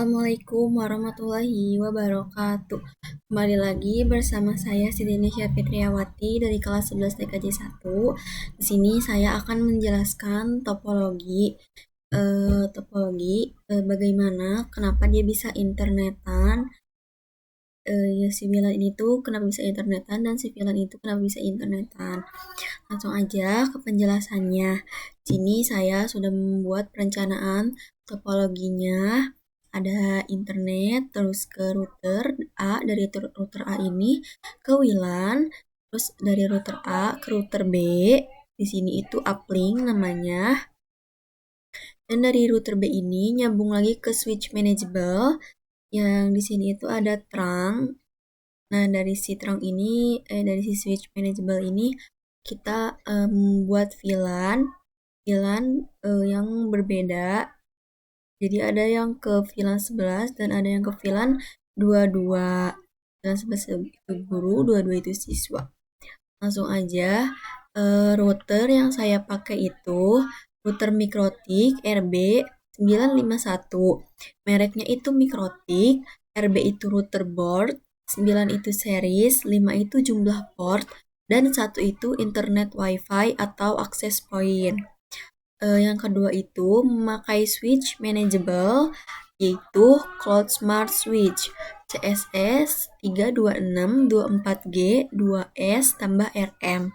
Assalamualaikum warahmatullahi wabarakatuh. Kembali lagi bersama saya Siti Nisha Fitriawati dari kelas 11 TKJ 1. Di sini saya akan menjelaskan bagaimana kenapa dia bisa internetan. Si Milan ini tuh kenapa bisa internetan dan si Milan itu kenapa bisa internetan. Langsung aja ke penjelasannya. Sini saya sudah membuat perencanaan topologinya. Ada internet, terus ke router A, dari router A ini ke WLAN, terus dari router A ke router B. Di sini itu uplink namanya. Dan dari router B ini nyambung lagi ke switch manageable yang di sini itu ada trunk. Nah, dari si switch manageable ini kita buat VLAN yang berbeda. Jadi ada yang ke VLAN 11 dan ada yang ke VLAN 22. VLAN 11 itu guru, 22 itu siswa. Langsung aja, router yang saya pakai itu router Mikrotik RB951. Mereknya itu Mikrotik, RB itu router board, 9 itu series, 5 itu jumlah port, dan 1 itu internet wifi atau access point. Yang kedua itu memakai switch manageable, yaitu Cloud Smart Switch CSS 32624G 2S tambah RM.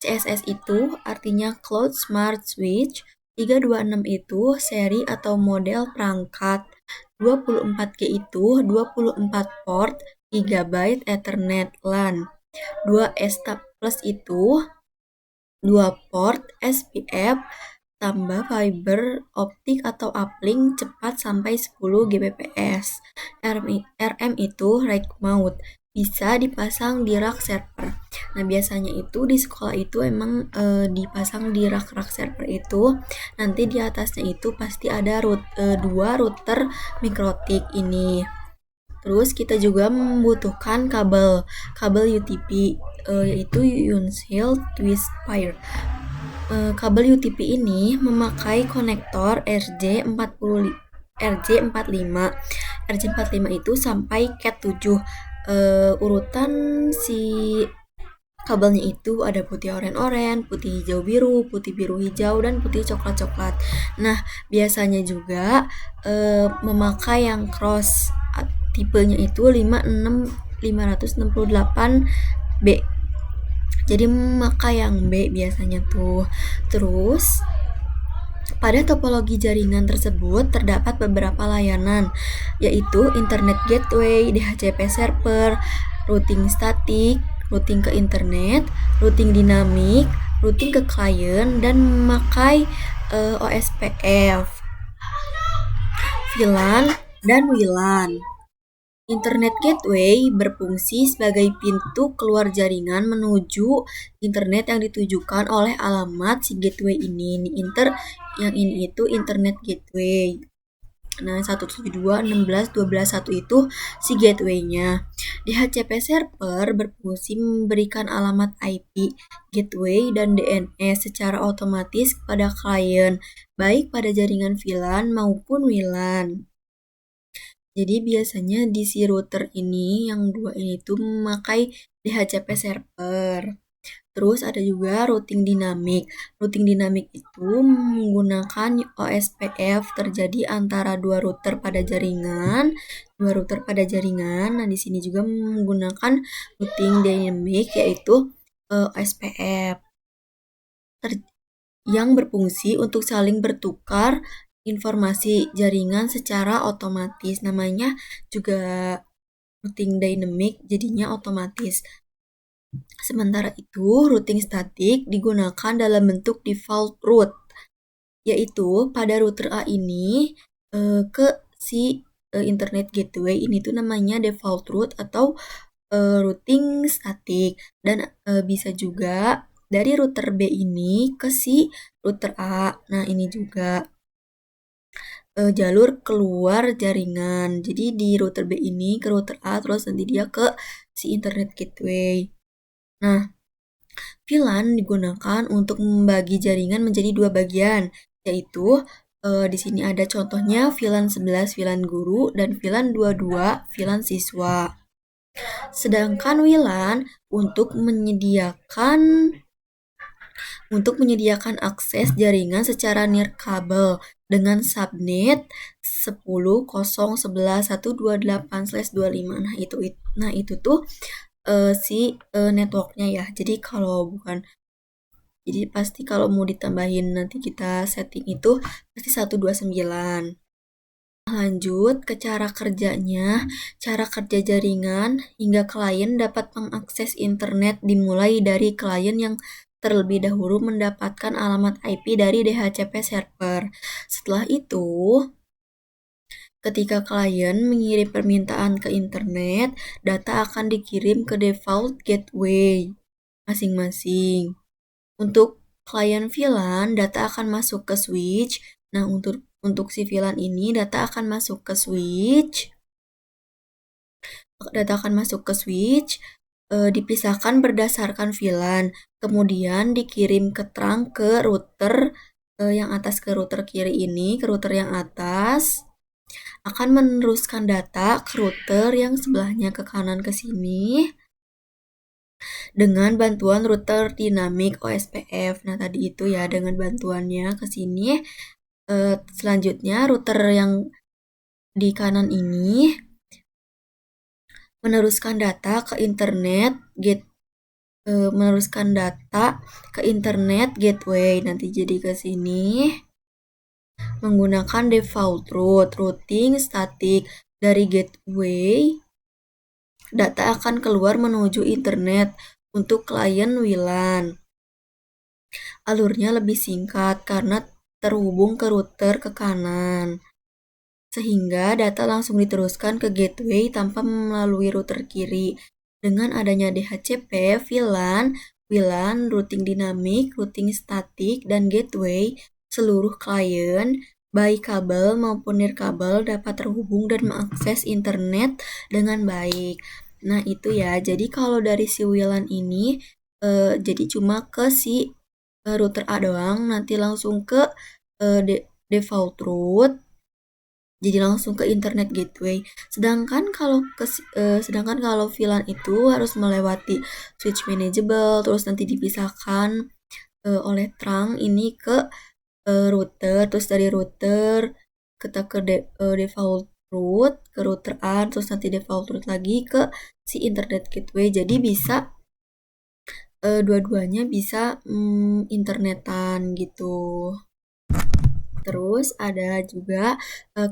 CSS itu artinya Cloud Smart Switch, 326 itu seri atau model perangkat, 24G itu 24 port GB Ethernet LAN, 2S plus itu 2 port SPF tambah fiber optik atau uplink cepat sampai 10 Gbps. RM itu rack mount, bisa dipasang di rak server. Nah, biasanya itu di sekolah itu emang dipasang di rak-rak server itu. Nanti di atasnya itu pasti ada 2 router Mikrotik ini. Terus kita juga membutuhkan kabel UTP, yaitu Unshield Twist Pair. Kabel UTP ini memakai konektor RJ45 itu sampai Cat 7. Urutan si kabelnya itu ada putih oranye, putih hijau biru, putih biru hijau, dan putih coklat-coklat. Nah, biasanya juga memakai yang cross, tipenya itu 568B. Jadi memakai yang B biasanya tuh. Terus pada topologi jaringan tersebut terdapat beberapa layanan, yaitu Internet Gateway, DHCP server, routing statik, routing ke internet, routing dinamik, routing ke klien, dan memakai OSPF, VLAN, dan WLAN. Internet Gateway berfungsi sebagai pintu keluar jaringan menuju internet yang ditujukan oleh alamat si gateway ini. Yang ini itu Internet Gateway. Nah, 172.16.12.1 itu si gateway-nya. DHCP server berfungsi memberikan alamat IP, gateway, dan DNS secara otomatis kepada klien, baik pada jaringan VLAN maupun WLAN. Jadi biasanya di si router ini, yang dua ini tuh memakai DHCP server. Terus ada juga routing dinamik. Routing dinamik itu menggunakan OSPF terjadi antara dua router pada jaringan. Nah, di sini juga menggunakan routing dinamik, yaitu OSPF yang berfungsi untuk saling bertukar informasi jaringan secara otomatis. Namanya juga routing dynamic, jadinya otomatis. Sementara itu, routing statik digunakan dalam bentuk default route, yaitu pada router A ini ke si internet gateway ini tuh namanya default route atau routing statik. Dan bisa juga dari router B ini ke si router A. Nah, ini juga jalur keluar jaringan. Jadi di router B ini ke router A, terus nanti dia ke si internet gateway. Nah, VLAN digunakan untuk membagi jaringan menjadi dua bagian, yaitu Di sini ada contohnya VLAN 11 VLAN guru dan VLAN 22 VLAN siswa. Sedangkan WLAN untuk menyediakan akses jaringan secara nirkabel dengan subnet 10.0.11.128/25. Nah itu tuh networknya ya. Jadi pasti kalau mau ditambahin nanti kita setting itu pasti 129. Lanjut ke cara kerjanya. Cara kerja jaringan hingga klien dapat mengakses internet dimulai dari klien yang terlebih dahulu mendapatkan alamat IP dari DHCP server. Setelah itu, ketika klien mengirim permintaan ke internet, data akan dikirim ke default gateway masing-masing. Untuk klien VLAN, data akan masuk ke switch. Nah, untuk si VLAN ini data akan masuk ke switch. Dipisahkan berdasarkan VLAN, kemudian dikirim ke trunk ke router yang atas, ke router kiri ini, ke router yang atas, akan meneruskan data ke router yang sebelahnya ke kanan ke sini dengan bantuan router dinamik OSPF. Nah, tadi itu ya dengan bantuannya ke sini. Selanjutnya router yang di kanan ini meneruskan data ke internet gateway. Nanti jadi ke sini menggunakan default routing static dari gateway. Data akan keluar menuju internet untuk klien WLAN. Alurnya lebih singkat karena terhubung ke router ke kanan, sehingga data langsung diteruskan ke gateway tanpa melalui router kiri. Dengan adanya DHCP, WLAN, routing dinamik, routing statik, dan gateway, seluruh klien, baik kabel maupun nirkabel, dapat terhubung dan mengakses internet dengan baik. Nah, itu ya. Jadi kalau dari si WLAN ini, jadi cuma ke si router A doang, nanti langsung ke default route, jadi langsung ke internet gateway. Sedangkan kalau VLAN itu harus melewati switch manageable, terus nanti dipisahkan oleh trunk ini ke router, terus dari router kita ke default route, ke router A, terus nanti default route lagi ke si internet gateway. Jadi bisa dua-duanya bisa internetan gitu. Terus ada juga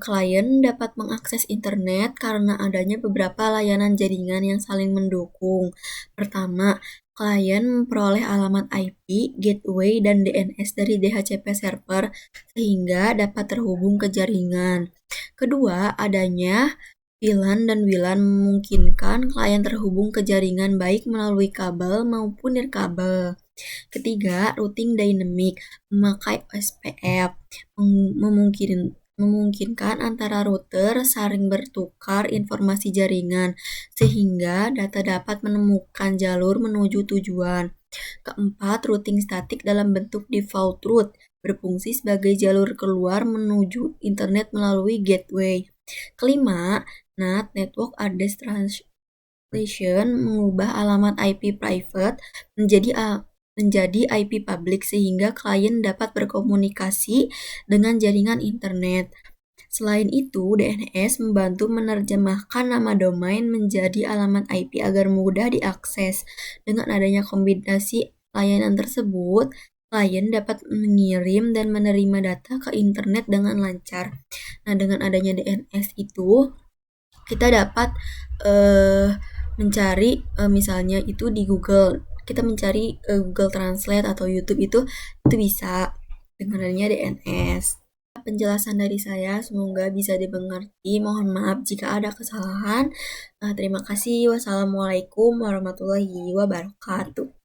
klien dapat mengakses internet karena adanya beberapa layanan jaringan yang saling mendukung. Pertama, klien memperoleh alamat IP, gateway, dan DNS dari DHCP server sehingga dapat terhubung ke jaringan. Kedua, adanya VLAN dan WLAN memungkinkan klien terhubung ke jaringan baik melalui kabel maupun nirkabel. Ketiga, routing dynamic memakai OSPF memungkinkan antara router saling bertukar informasi jaringan sehingga data dapat menemukan jalur menuju tujuan. Keempat, routing statik dalam bentuk default route berfungsi sebagai jalur keluar menuju internet melalui gateway. Kelima, NAT Network Address Translation mengubah alamat IP private menjadi IP public sehingga klien dapat berkomunikasi dengan jaringan internet. Selain itu, DNS membantu menerjemahkan nama domain menjadi alamat IP agar mudah diakses. Dengan adanya kombinasi layanan tersebut, klien dapat mengirim dan menerima data ke internet dengan lancar. Nah, dengan adanya DNS itu, kita dapat mencari misalnya itu di Google, kita mencari Google Translate atau YouTube itu bisa dengan adanya DNS. Penjelasan dari saya semoga bisa dimengerti. Mohon maaf jika ada kesalahan. Terima kasih. Wassalamualaikum warahmatullahi wabarakatuh.